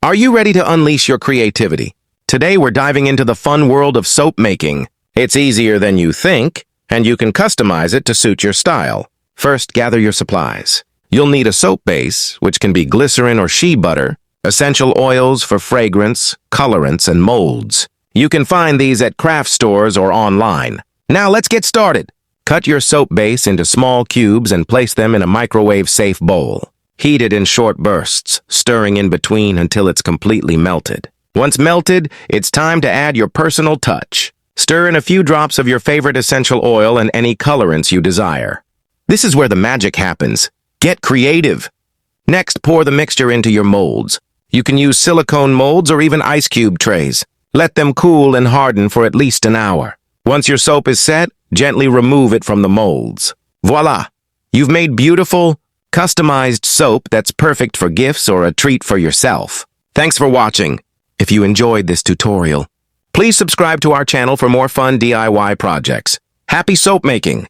Are you ready to unleash your creativity? Today we're diving into the fun world of soap making. It's easier than you think, and you can customize it to suit your style. First, gather your supplies. You'll need a soap base, which can be glycerin or shea butter, essential oils for fragrance, colorants, and molds. You can find these at craft stores or online. Now let's get started. Cut your soap base into small cubes and place them in a microwave-safe bowl. Heat it in short bursts, stirring in between until it's completely melted. Once melted, it's time to add your personal touch. Stir in a few drops of your favorite essential oil and any colorants you desire. This is where the magic happens. Get creative. Next, pour the mixture into your molds. You can use silicone molds or even ice cube trays. Let them cool and harden for at least an hour. Once your soap is set, gently remove it from the molds. Voila! You've made beautiful, customized soap that's perfect for gifts or a treat for yourself. Thanks for watching. If you enjoyed this tutorial, please subscribe to our channel for more fun DIY projects. Happy soap making!